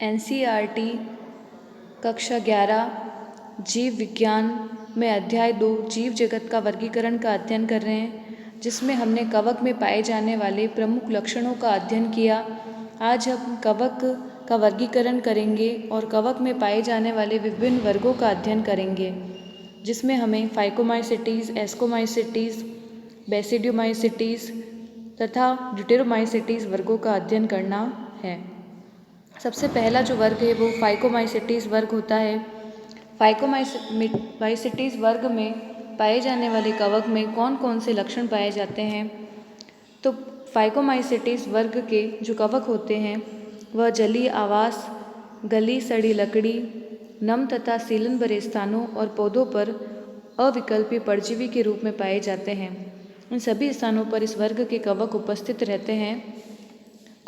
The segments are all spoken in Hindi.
NCERT कक्षा 11 जीव विज्ञान में अध्याय 2 जीव जगत का वर्गीकरण का अध्ययन कर रहे हैं, जिसमें हमने कवक में पाए जाने वाले प्रमुख लक्षणों का अध्ययन किया। आज हम कवक का वर्गीकरण करेंगे और कवक में पाए जाने वाले विभिन्न वर्गों का अध्ययन करेंगे, जिसमें हमें फाइकोमाइसिटीज़, एस्कोमाइसिटीज़, बेसिडियोमाइसिटीज़ तथा ड्यूटेरोमाइसिटीज़ वर्गों का अध्ययन करना है। सबसे पहला जो वर्ग है वो फाइकोमाइसिटीज़ वर्ग होता है। फाइकोमाइसिटीज़ वर्ग में पाए जाने वाले कवक में कौन कौन से लक्षण पाए जाते हैं? तो फाइकोमाइसिटीज़ वर्ग के जो कवक होते हैं वह जलीय आवास, गली सड़ी लकड़ी, नम तथा सीलन भरे स्थानों और पौधों पर अविकल्पी परजीवी के रूप में पाए जाते हैं। इन सभी स्थानों पर इस वर्ग के कवक उपस्थित रहते हैं।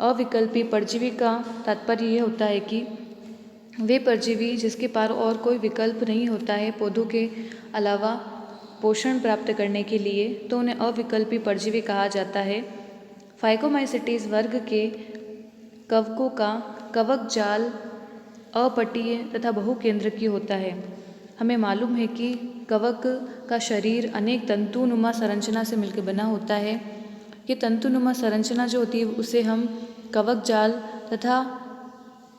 अविकल्पी परजीवी का तात्पर्य यह होता है कि वे परजीवी जिसके पार और कोई विकल्प नहीं होता है पौधों के अलावा पोषण प्राप्त करने के लिए, तो उन्हें अविकल्पी परजीवी कहा जाता है। फाइकोमाइसिटीज़ वर्ग के कवकों का कवक जाल अपटीय तथा बहुकेंद्रकीय होता है। हमें मालूम है कि कवक का शरीर अनेक तंतुनुमा संरचना से मिलकर बना होता है। ये तंतुनुमा संरचना जो होती है उसे हम कवक जाल तथा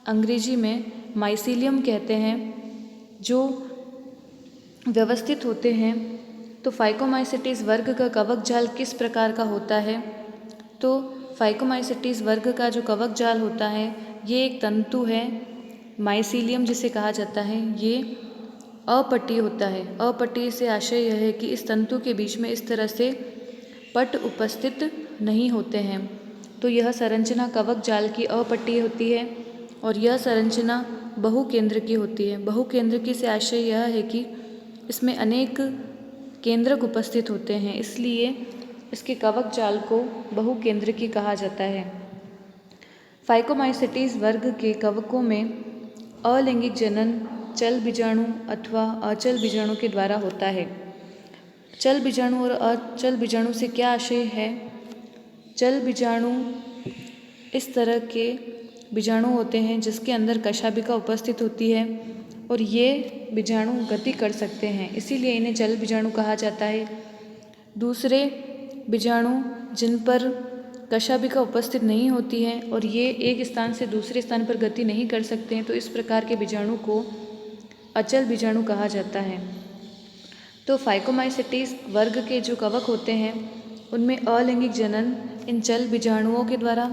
अंग्रेजी में माइसीलियम कहते हैं, जो व्यवस्थित होते हैं। तो फाइकोमाइसिटीज़ वर्ग का कवक जाल किस प्रकार का होता है? तो फाइकोमाइसिटीज़ वर्ग का जो कवक जाल होता है ये एक तंतु है, माइसीलियम जिसे कहा जाता है। ये अपटीय होता है। अपटीय से आशय यह है कि इस तंतु के बीच में इस तरह से पट उपस्थित नहीं होते हैं। तो यह संरचना कवक जाल की अपटीय होती है और यह संरचना बहुकेंद्रकीय होती है। बहुकेंद्रकीय से आशय यह है कि इसमें अनेक केंद्रक उपस्थित होते हैं, इसलिए इसके कवक जाल को बहुकेंद्रकीय कहा जाता है। फाइकोमाइसिटीज़ वर्ग के कवकों में अलैंगिक जनन चल बीजाणु अथवा अचल बीजाणु के द्वारा होता है। चल बीजाणु और अचल बीजाणु से क्या आशय है? चल बीजाणु इस तरह के बीजाणु होते हैं जिसके अंदर कशाभिका उपस्थित होती है और ये बीजाणु गति कर सकते हैं, इसीलिए इन्हें चल बीजाणु कहा जाता है। दूसरे बीजाणु जिन पर कशाभिका उपस्थित नहीं होती है और ये एक स्थान से दूसरे स्थान पर गति नहीं कर सकते हैं, तो इस प्रकार के बीजाणु को अचल बीजाणु कहा जाता है। तो फाइकोमाइसिटीज़ वर्ग के जो कवक होते हैं उनमें अलैंगिक जनन इन चल बीजाणुओं के द्वारा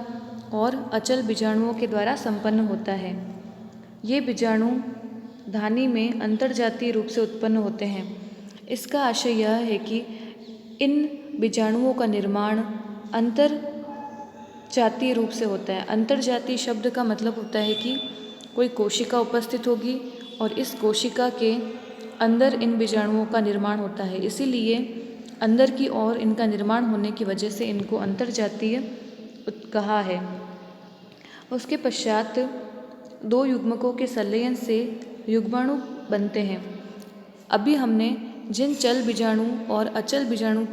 और अचल बीजाणुओं के द्वारा संपन्न होता है। ये बीजाणु धानी में अंतर्जातीय रूप से उत्पन्न होते हैं। इसका आशय यह है कि इन बीजाणुओं का निर्माण अंतर जातीय रूप से होता है। अंतर्जातीय शब्द का मतलब होता है कि कोई कोशिका उपस्थित होगी और इस कोशिका के अंदर इन बीजाणुओं का निर्माण होता है, इसीलिए अंदर की ओर इनका निर्माण होने की वजह से इनको अंतर्जातीय कहा है। उसके पश्चात दो युग्मकों के संलयन से युग्माणु बनते हैं। अभी हमने जिन चल बीजाणु और अचल बीजाणु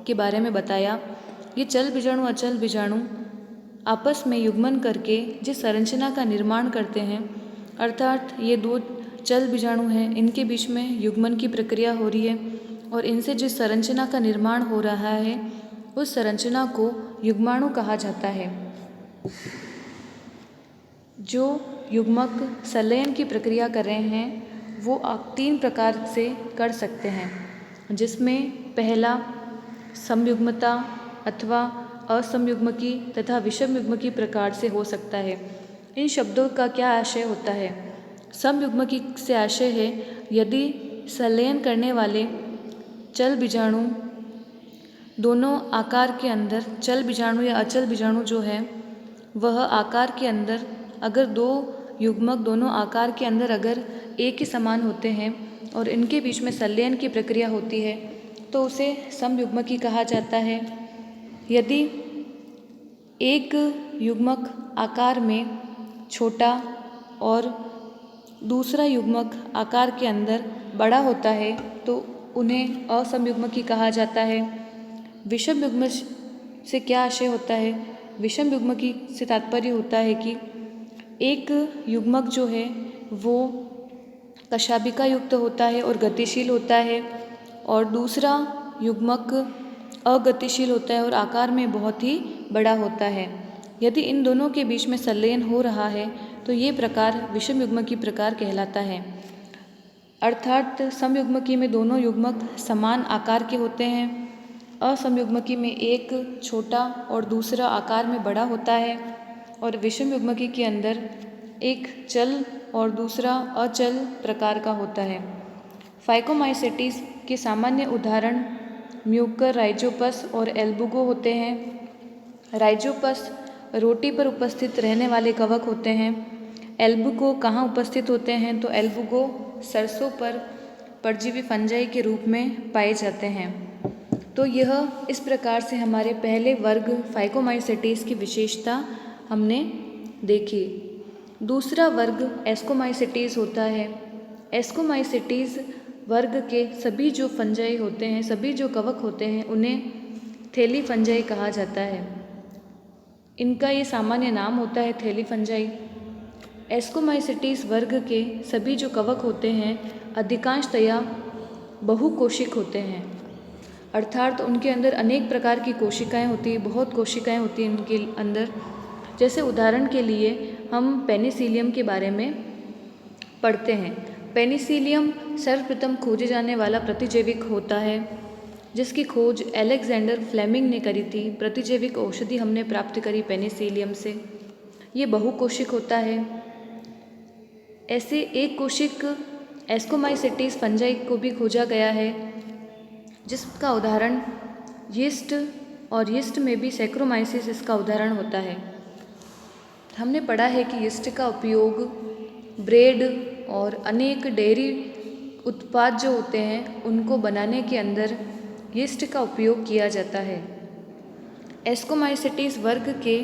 के बारे में बताया, ये चल बीजाणु अचल बीजाणु आपस में युग्मन करके जिस संरचना का निर्माण करते हैं, अर्थात ये दो चल बीजाणु हैं, इनके बीच में युग्मन की प्रक्रिया हो रही है और इनसे जिस संरचना का निर्माण हो रहा है उस संरचना को युग्माणु कहा जाता है। जो युग्मक संलयन की प्रक्रिया कर रहे हैं वो आप 3 प्रकार से कर सकते हैं, जिसमें पहला समयुग्मता अथवा असमयुग्मकी तथा विषमयुग्मकी प्रकार से हो सकता है। इन शब्दों का क्या आशय होता है? समयुग्मकी से आशय है यदि संलयन करने वाले चल बीजाणु दोनों आकार के अंदर, चल बीजाणु या अचल बीजाणु जो है वह आकार के अंदर, अगर दो युग्मक दोनों आकार के अंदर अगर एक ही समान होते हैं और इनके बीच में संलयन की प्रक्रिया होती है तो उसे समयुग्मकी कहा जाता है। यदि एक युग्मक आकार में छोटा और दूसरा युग्मक आकार के अंदर बड़ा होता है तो उन्हें असमयुग्मकी कहा जाता है। विषम युग्मक से क्या आशय होता है? विषम युग्मकी से तात्पर्य होता है कि एक युग्मक जो है वो कशाभिका युक्त होता है और गतिशील होता है, और दूसरा युग्मक अगतिशील होता है और आकार में बहुत ही बड़ा होता है। यदि इन दोनों के बीच में संलयन हो रहा है तो ये प्रकार विषम युग्मकी प्रकार कहलाता है। अर्थात समयुग्मकी में दोनों युग्मक समान आकार के होते हैं, असमयुग्मकी में एक छोटा और दूसरा आकार में बड़ा होता है, और विषम युग्मकी के अंदर एक चल और दूसरा अचल प्रकार का होता है। फाइकोमाइसेटिस के सामान्य उदाहरण म्यूकर, राइजोपस और एल्बुगो होते हैं। राइजोपस रोटी पर उपस्थित रहने वाले कवक होते हैं। एल्बुगो कहाँ उपस्थित होते हैं? तो एल्बुगो सरसों पर परजीवी फंजाई के रूप में पाए जाते हैं। तो यह इस प्रकार से हमारे पहले वर्ग फाइकोमाइसेटिस की विशेषता हमने देखी। दूसरा वर्ग एस्कोमाइसेटिस होता है। एस्कोमाइसेटिस वर्ग के सभी जो फंजाई होते हैं, सभी जो कवक होते हैं, उन्हें थैली फंजाई कहा जाता है। इनका ये सामान्य नाम होता है थैली फंजाई। एस्कोमाइसेटिस वर्ग के सभी जो कवक होते हैं अधिकांशतया बहुकोशिक होते हैं, अर्थात उनके अंदर अनेक प्रकार की कोशिकाएं होती हैं, बहुत कोशिकाएं होती हैं इनके अंदर। जैसे उदाहरण के लिए हम पेनिसिलियम के बारे में पढ़ते हैं। पेनिसिलियम सर्वप्रथम खोजे जाने वाला प्रतिजैविक होता है, जिसकी खोज अलेक्जेंडर फ्लेमिंग ने करी थी। प्रतिजैविक औषधि हमने प्राप्त करी पेनिसिलियम से। ये बहुकोशिक होता है। ऐसे एक कोशिक एस्कोमाइसेटिस फंजाई को भी खोजा गया है, जिसका उदाहरण यीस्ट, और यीस्ट में भी सैक्रोमाइसिस इसका उदाहरण होता है। हमने पढ़ा है कि यीस्ट का उपयोग ब्रेड और अनेक डेयरी उत्पाद जो होते हैं उनको बनाने के अंदर यीस्ट का उपयोग किया जाता है। एस्कोमाइसेटिस वर्ग के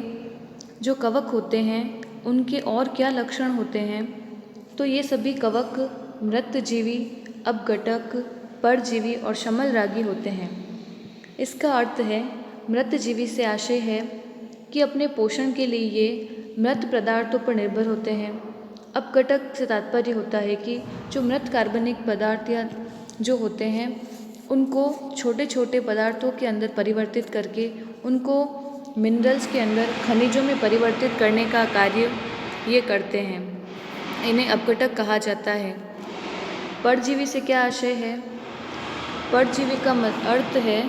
जो कवक होते हैं उनके और क्या लक्षण होते हैं? तो ये सभी कवक मृतजीवी, अपघटक, परजीवी और शमलरागी होते हैं। इसका अर्थ है, मृतजीवी से आशय है कि अपने पोषण के लिए ये मृत पदार्थों पर निर्भर होते हैं। अपघटक से तात्पर्य होता है कि जो मृत कार्बनिक पदार्थ या जो होते हैं उनको छोटे छोटे पदार्थों के अंदर परिवर्तित करके उनको मिनरल्स के अंदर, खनिजों में परिवर्तित करने का कार्य ये करते हैं। इन्हें अपघटक कहा जाता है। परजीवी से क्या आशय है? परजीवी का अर्थ है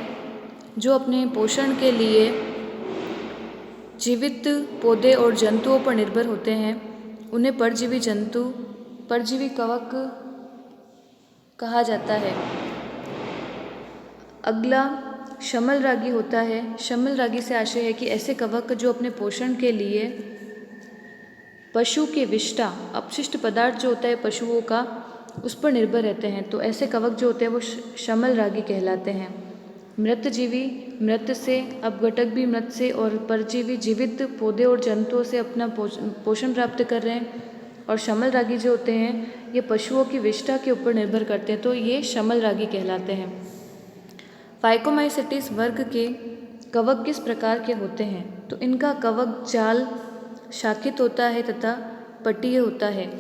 जो अपने पोषण के लिए जीवित पौधे और जंतुओं पर निर्भर होते हैं, उन्हें परजीवी कवक कहा जाता है। अगला शमलरागी होता है। शमलरागी से आशय है कि ऐसे कवक जो अपने पोषण के लिए पशु के विष्ठा, अपशिष्ट पदार्थ जो होता है पशुओं का, उस पर निर्भर रहते हैं। तो ऐसे कवक जो होते हैं वो शमलरागी कहलाते हैं। मृतजीवी मृत से, अपघटक भी मृत से, और परजीवी जीवित पौधे और जंतुओं से अपना पोषण प्राप्त कर रहे हैं। और शमलरागी जो होते हैं ये पशुओं की विष्ठा के ऊपर निर्भर करते हैं, तो ये शमलरागी कहलाते हैं। फाइकोमाइसेटिस वर्ग के कवक किस प्रकार के होते हैं? तो इनका कवक जाल शाखित होता है तथा पट्टीय होता है।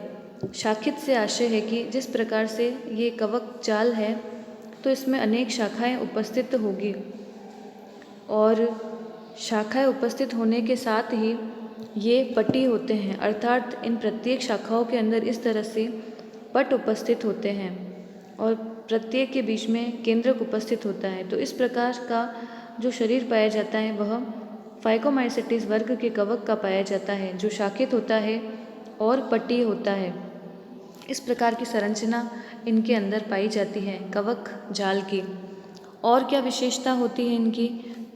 शाखित से आशय है कि जिस प्रकार से ये कवक जाल है तो इसमें अनेक शाखाएं उपस्थित होगी, और शाखाएं उपस्थित होने के साथ ही ये पट्टी होते हैं, अर्थात इन प्रत्येक शाखाओं के अंदर इस तरह से पट उपस्थित होते हैं और प्रत्येक के बीच में केंद्रक उपस्थित होता है। तो इस प्रकार का जो शरीर पाया जाता है वह फाइकोमाइसेटिस वर्ग के कवक का पाया जाता है, जो शाखित होता है और पट्टी होता है। इस प्रकार की संरचना इनके अंदर पाई जाती है कवक जाल की। और क्या विशेषता होती है इनकी?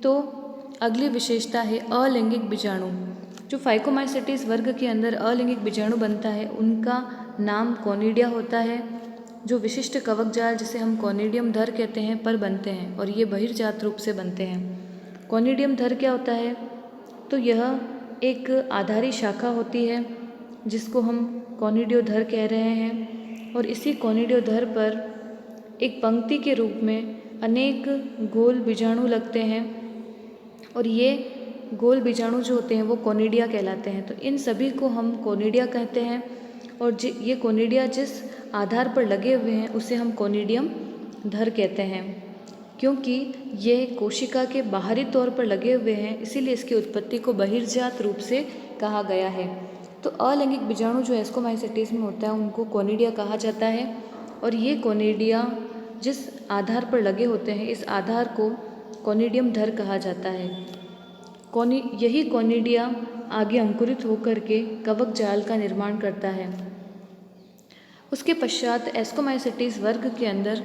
तो अगली विशेषता है अलिंगिक बीजाणु। जो फाइकोमाइसेटिस वर्ग के अंदर अलिंगिक बीजाणु बनता है उनका नाम कॉनिडिया होता है। जो विशिष्ट कवक जाल जिसे हम कॉनिडियम धर कहते हैं पर बनते हैं, और ये बहिर्जात रूप से बनते हैं। कॉनिडियम धर क्या होता है? तो यह एक आधारी शाखा होती है जिसको हम कॉनिडियोधर कह रहे हैं, और इसी कॉनिडियोधर पर एक पंक्ति के रूप में अनेक गोल बीजाणु लगते हैं, और ये गोल बीजाणु जो होते हैं वो कोनिडिया कहलाते हैं। तो इन सभी को हम कोनिडिया कहते हैं और ये कोनिडिया जिस आधार पर लगे हुए हैं उसे हम कोनिडियम धर कहते हैं। क्योंकि ये कोशिका के बाहरी तौर पर लगे हुए हैं इसीलिए इसकी उत्पत्ति को बहिर्जात रूप से कहा गया है। तो अलैंगिक बीजाणु जो एस्कोमाइसिटीज में होता है उनको कोनिडिया कहा जाता है और ये कोनिडिया जिस आधार पर लगे होते हैं इस आधार को कोनिडियम धर कहा जाता है। यही कोनिडिया आगे अंकुरित होकर के कवक जाल का निर्माण करता है। उसके पश्चात एस्कोमाइसिटीज वर्ग के अंदर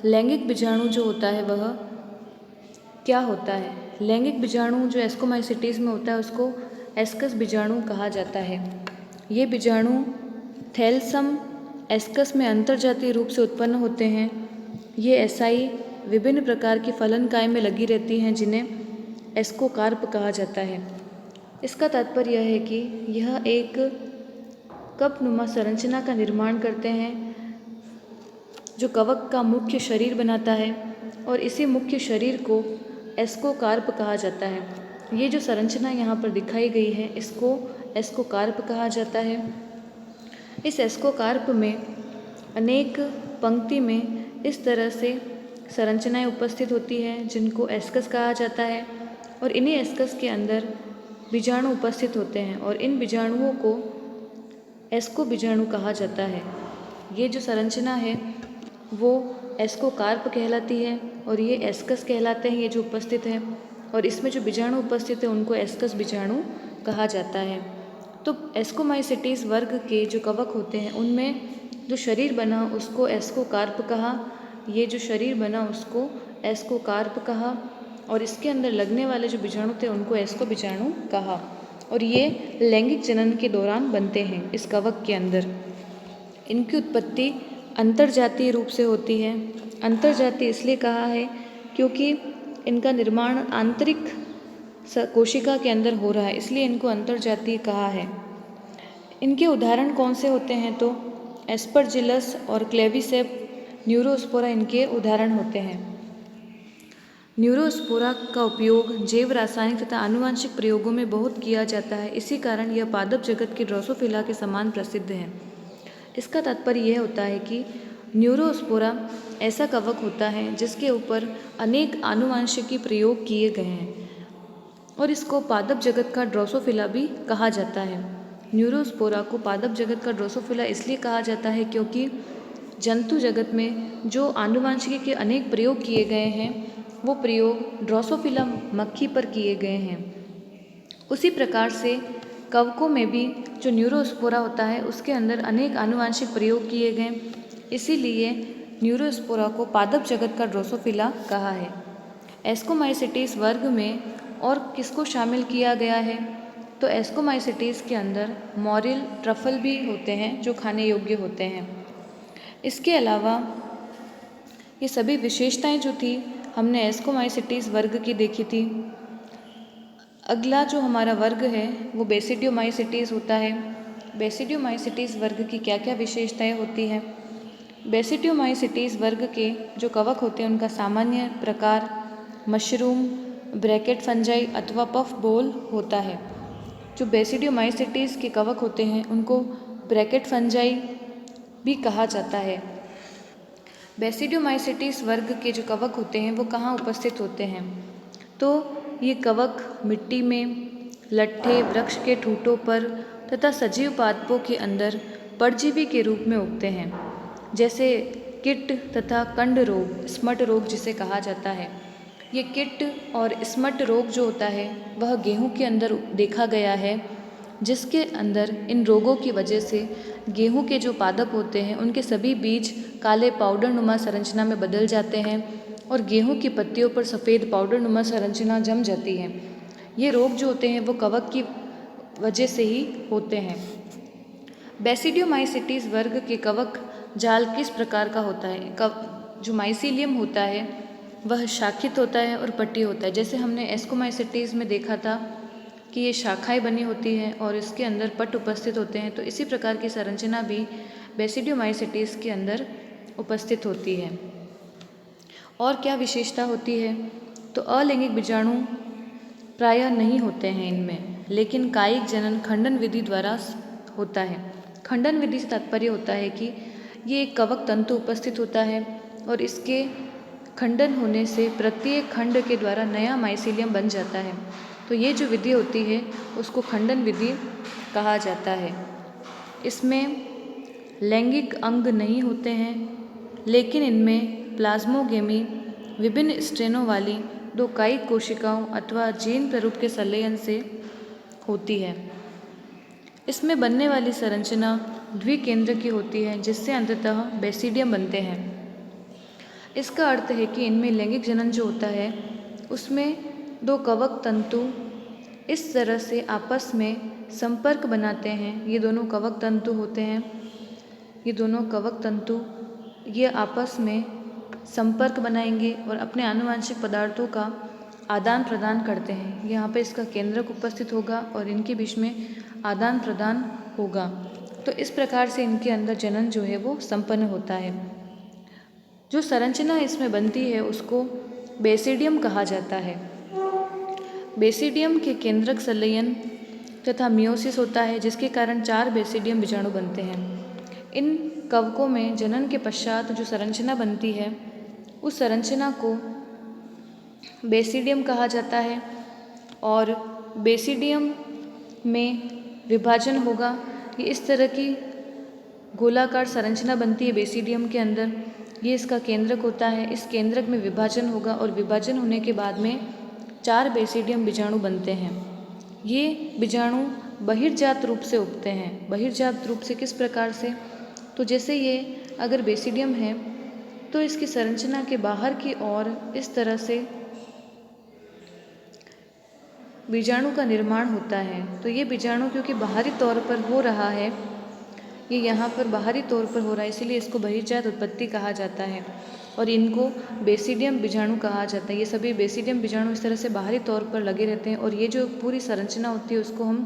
लैंगिक बीजाणु जो होता है वह क्या होता है। लैंगिक बीजाणु जो एस्कोमाइसिटीज में होता है उसको एस्कस बीजाणु कहा जाता है। ये बीजाणु थैलसम एस्कस में अंतर्जातीय रूप से उत्पन्न होते हैं। ये एसाई विभिन्न प्रकार की फलनकाय में लगी रहती हैं जिन्हें एस्कोकार्प कहा जाता है। इसका तात्पर्य यह है कि यह एक कपनुमा संरचना का निर्माण करते हैं जो कवक का मुख्य शरीर बनाता है और इसी मुख्य शरीर को एस्कोकार्प कहा जाता है। ये जो संरचना यहाँ पर दिखाई गई है इसको एस्कोकार्प कहा जाता है। इस एस्कोकार्प में अनेक पंक्ति में इस तरह से संरचनाएं उपस्थित होती हैं जिनको एस्कस कहा जाता है और इन्हीं एस्कस के अंदर बीजाणु उपस्थित होते हैं और इन बीजाणुओं को एस्को बीजाणु कहा जाता है। ये जो संरचना है वो एस्कोकार्प कहलाती है और ये एस्कस कहलाते हैं ये जो उपस्थित है और इसमें जो बीजाणु उपस्थित है उनको एस्कस बीजाणु कहा जाता है। तो एस्कोमाइसिटीज वर्ग के जो कवक होते हैं उनमें जो शरीर बना उसको एस्कोकार्प कहा, ये जो शरीर बना उसको एस्कोकार्प कहा और इसके अंदर लगने वाले जो बीजाणु थे उनको एस्को बीजाणु कहा और ये लैंगिक जनन के दौरान बनते हैं इस कवक के अंदर। इनकी उत्पत्ति अंतर्जातीय रूप से होती है। अंतर्जातीय इसलिए कहा है क्योंकि इनका निर्माण आंतरिक कोशिका के अंदर हो रहा है इसलिए इनको अंतर्जातीय कहा है। इनके उदाहरण कौन से होते हैं तो एस्परजिलस और क्लेविसेप न्यूरोस्पोरा इनके उदाहरण होते हैं। न्यूरोस्पोरा का उपयोग जैव रासायनिक तथा आनुवांशिक प्रयोगों में बहुत किया जाता है। इसी कारण यह पादप जगत के ड्रोसोफिला के समान प्रसिद्ध है। इसका तात्पर्य यह होता है कि न्यूरोस्पोरा ऐसा कवक होता है जिसके ऊपर अनेक आनुवांशिकी प्रयोग किए गए हैं और इसको पादप जगत का ड्रोसोफिला भी कहा जाता है। न्यूरोस्पोरा को पादप जगत का ड्रोसोफिला इसलिए कहा जाता है क्योंकि जंतु जगत में जो आनुवांशिकी के अनेक प्रयोग किए गए हैं वो प्रयोग ड्रोसोफिला मक्खी पर किए गए हैं। उसी प्रकार से कवकों में भी जो न्यूरोस्पोरा होता है उसके अंदर अनेक आनुवांशिक प्रयोग किए गए, इसीलिए न्यूरोस्पोरा को पादप जगत का ड्रोसोफिला कहा है। एस्कोमाइसिटीज वर्ग में और किसको शामिल किया गया है तो एस्कोमाइसिटीज के अंदर मॉरिल ट्रफल भी होते हैं जो खाने योग्य होते हैं। इसके अलावा ये सभी विशेषताएं जो थी हमने एस्कोमाइसिटीज वर्ग की देखी थी। अगला जो हमारा वर्ग है वो बेसिडियोमाइसिटीज होता है। बेसिडियोमाइसिटीज वर्ग की क्या क्या विशेषताएं होती हैं। बेसिडियोमाइसिटीज वर्ग के जो कवक होते हैं उनका सामान्य प्रकार मशरूम, ब्रैकेट फंजाई अथवा पफ बोल होता है। जो बेसिडियोमाइसिटीज के कवक होते हैं उनको ब्रैकेट फंजाई भी कहा जाता है। बेसिडियोमाइसिटीज वर्ग के जो कवक होते हैं वो कहाँ उपस्थित होते हैं तो ये कवक मिट्टी में, लट्ठे, वृक्ष के ठूंठों पर तथा सजीव पादपों के अंदर परजीवी के रूप में उगते हैं, जैसे किट तथा कंड रोग, स्मट रोग जिसे कहा जाता है। ये किट और स्मट रोग जो होता है वह गेहूं के अंदर देखा गया है, जिसके अंदर इन रोगों की वजह से गेहूं के जो पादप होते हैं उनके सभी बीज काले पाउडर नुमा संरचना में बदल जाते हैं और गेहूं की पत्तियों पर सफ़ेद पाउडर नुमा संरचना जम जाती है। ये रोग जो होते हैं वो कवक की वजह से ही होते हैं। बेसिडियोमाइसिटीज वर्ग के कवक जाल किस प्रकार का होता है। जो माइसीलियम होता है वह शाखित होता है और पट्टी होता है। जैसे हमने एस्कोमाइसिटीज में देखा था कि ये शाखाएं बनी होती हैं और इसके अंदर पट उपस्थित होते हैं, तो इसी प्रकार की संरचना भी बेसिडियोमाइसिटीज के अंदर उपस्थित होती है। और क्या विशेषता होती है तो अलैंगिक बीजाणु प्रायः नहीं होते हैं इनमें, लेकिन कायिक जनन खंडन विधि द्वारा होता है। खंडन विधि से तात्पर्य होता है कि ये एक कवक तंतु उपस्थित होता है और इसके खंडन होने से प्रत्येक खंड के द्वारा नया माइसीलियम बन जाता है। तो ये जो विधि होती है उसको खंडन विधि कहा जाता है। इसमें लैंगिक अंग नहीं होते हैं, लेकिन इनमें प्लाज्मोगेमी विभिन्न स्ट्रेनों वाली दो कायिक कोशिकाओं अथवा जीन प्ररूप के संलयन से होती है। इसमें बनने वाली संरचना द्विकेंद्र की होती है, जिससे अंततः बेसिडियम बनते हैं। इसका अर्थ है कि इनमें लैंगिक जनन जो होता है उसमें दो कवक तंतु इस तरह से आपस में संपर्क बनाते हैं। ये दोनों कवक तंतु होते हैं, ये दोनों कवक तंतु ये आपस में संपर्क बनाएंगे और अपने आनुवंशिक पदार्थों का आदान प्रदान करते हैं। यहाँ पे इसका केंद्रक उपस्थित होगा और इनके बीच में आदान प्रदान होगा। तो इस प्रकार से इनके अंदर जनन जो है वो संपन्न होता है। जो संरचना इसमें बनती है उसको बेसिडियम कहा जाता है। बेसिडियम के केंद्रक संलयन तथा मियोसिस होता है, जिसके कारण 4 बेसिडियम बीजाणु बनते हैं। इन कवकों में जनन के पश्चात जो संरचना बनती है उस संरचना को बेसिडियम कहा जाता है और बेसिडियम में विभाजन होगा। ये इस तरह की गोलाकार संरचना बनती है बेसिडियम के अंदर। ये इसका केंद्रक होता है। इस केंद्रक में विभाजन होगा और विभाजन होने के बाद में 4 बेसिडियम बीजाणु बनते हैं। ये बीजाणु बहिर्जात रूप से उगते हैं। बहिर्जात रूप से किस प्रकार से? तो जैसे ये अगर बेसिडियम है तो इसकी संरचना के बाहर की ओर इस तरह से बीजाणु का निर्माण होता है। तो ये बीजाणु क्योंकि बाहरी तौर पर हो रहा है, ये यहाँ पर बाहरी तौर पर हो रहा है, इसीलिए इसको बहिर्जात उत्पत्ति कहा जाता है और इनको बेसिडियम बीजाणु कहा जाता है। ये सभी बेसिडियम बीजाणु इस तरह से बाहरी तौर पर लगे रहते हैं और ये जो पूरी संरचना होती है उसको हम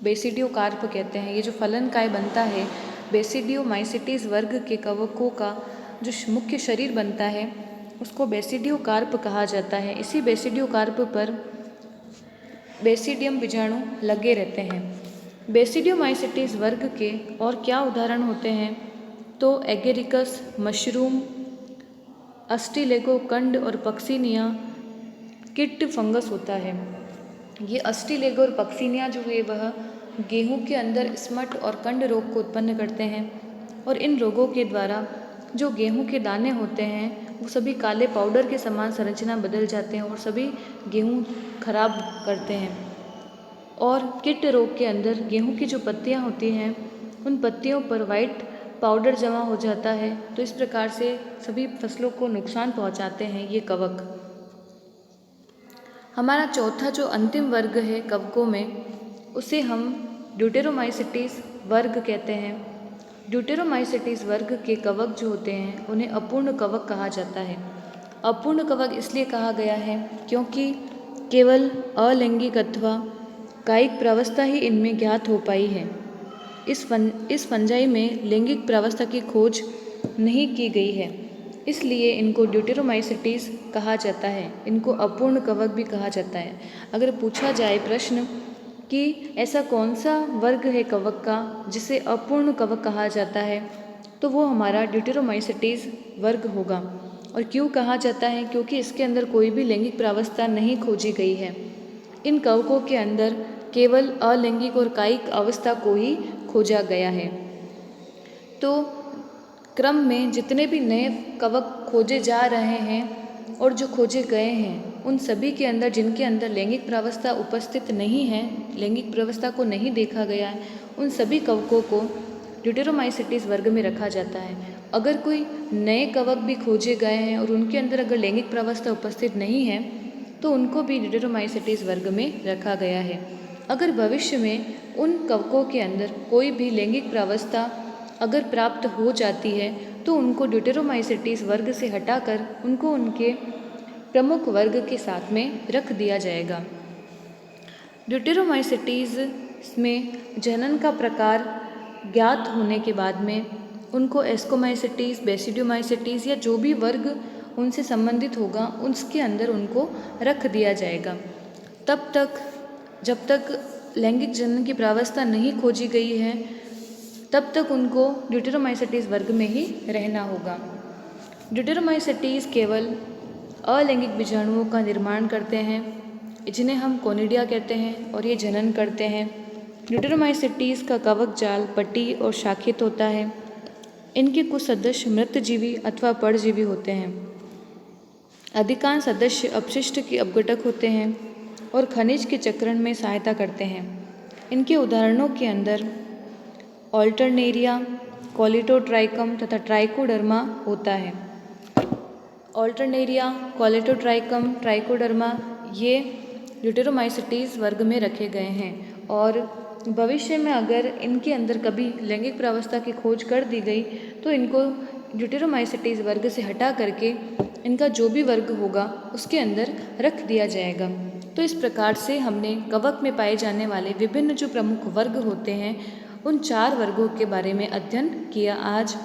बेसिडियोकार्प कहते हैं। ये जो फलन काय बनता है बेसिडियोमाइसिटीज वर्ग के कवकों का जो मुख्य शरीर बनता है उसको बेसिडियोकार्प कहा जाता है। इसी बेसिडियोकार्प पर बेसिडियम बीजाणु लगे रहते हैं। बेसिडियोमाइसिटीज वर्ग के और क्या उदाहरण होते हैं? तो एगेरिकस, मशरूम, अस्टिलेगो कंड और पक्सिनिया किट फंगस होता है। ये अस्टिलेगो और पक्सिनिया जो है वह गेहूं के अंदर स्मट और कंड रोग को उत्पन्न करते हैं और इन रोगों के द्वारा जो गेहूं के दाने होते हैं वो सभी काले पाउडर के समान संरचना बदल जाते हैं और सभी गेहूं खराब करते हैं। और किट रोग के अंदर गेहूं की जो पत्तियां होती हैं उन पत्तियों पर वाइट पाउडर जमा हो जाता है। तो इस प्रकार से सभी फसलों को नुकसान पहुंचाते हैं ये कवक। हमारा चौथा जो अंतिम वर्ग है कवकों में उसे हम ड्यूटेरोमाइसिटीज वर्ग कहते हैं। ड्यूटेरोमाइसिटीज वर्ग के कवक जो होते हैं उन्हें अपूर्ण कवक कहा जाता है। अपूर्ण कवक इसलिए कहा गया है क्योंकि केवल अलैंगिक अथवा कायिक प्रावस्था ही इनमें ज्ञात हो पाई है। इस फंजाई में लैंगिक प्रावस्था की खोज नहीं की गई है, इसलिए इनको ड्यूटेरोमाइसिटीज कहा जाता है। इनको अपूर्ण कवक भी कहा जाता है। अगर पूछा जाए प्रश्न कि ऐसा कौन सा वर्ग है कवक का जिसे अपूर्ण कवक कहा जाता है, तो वो हमारा ड्यूटेरोमाइसिटीज वर्ग होगा। और क्यों कहा जाता है? क्योंकि इसके अंदर कोई भी लैंगिक प्रावस्था नहीं खोजी गई है। इन कवकों के अंदर केवल अलैंगिक और कायिक अवस्था को ही खोजा गया है। तो क्रम में जितने भी नए कवक खोजे जा रहे हैं और जो खोजे गए हैं उन सभी के अंदर जिनके अंदर लैंगिक प्रावस्था उपस्थित नहीं है, लैंगिक प्रावस्था को नहीं देखा गया है, उन सभी कवकों को ड्यूटेरोमाइसिटीज वर्ग में रखा जाता है। अगर कोई नए कवक भी खोजे गए हैं और उनके अंदर अगर लैंगिक प्रावस्था उपस्थित नहीं है तो उनको भी ड्यूटेरोमाइसिटीज वर्ग में रखा गया है। अगर भविष्य में उन कवकों के अंदर कोई भी लैंगिक प्रावस्था अगर प्राप्त हो जाती है तो उनको ड्यूटेरोमाइसिटीज वर्ग से हटाकर उनको उनके प्रमुख वर्ग के साथ में रख दिया जाएगा। ड्यूटेरोमाइसिटीज में जनन का प्रकार ज्ञात होने के बाद में उनको एस्कोमाइसिटीज, बेसिडियोमाइसिटीज या जो भी वर्ग उनसे संबंधित होगा उसके अंदर उनको रख दिया जाएगा। जब तक लैंगिक जनन की प्रावस्था नहीं खोजी गई है तब तक उनको ड्यूटेरोमाइसिटीज़ वर्ग में ही रहना होगा। ड्यूटेरोमाइसिटीज़ केवल अलैंगिक बीजाणुओं का निर्माण करते हैं, जिन्हें हम कोनिडिया कहते हैं, और ये जनन करते हैं। ड्यूटेरोमाइसिटीज़ का कवक जाल पट्टी और शाखित होता है। इनके कुछ सदस्य मृतजीवी अथवा परजीवी होते हैं। अधिकांश सदस्य अपशिष्ट के अपघटक होते हैं और खनिज के चक्रण में सहायता करते हैं। इनके उदाहरणों के अंदर ऑल्टरनेरिया, कॉलिटोट्राइकम तथा ट्राइकोडर्मा होता है। ऑल्टरनेरिया, कॉलिटोट्राइकम, ट्राइकोडर्मा ये ड्यूटेरोमाइसिटीज़ वर्ग में रखे गए हैं और भविष्य में अगर इनके अंदर कभी लैंगिक प्रावस्था की खोज कर दी गई तो इनको ड्यूटेरोमाइसिटीज़ वर्ग से हटा करके इनका जो भी वर्ग होगा उसके अंदर रख दिया जाएगा। तो इस प्रकार से हमने कवक में पाए जाने वाले विभिन्न जो प्रमुख वर्ग होते हैं उन 4 वर्गों के बारे में अध्ययन किया आज।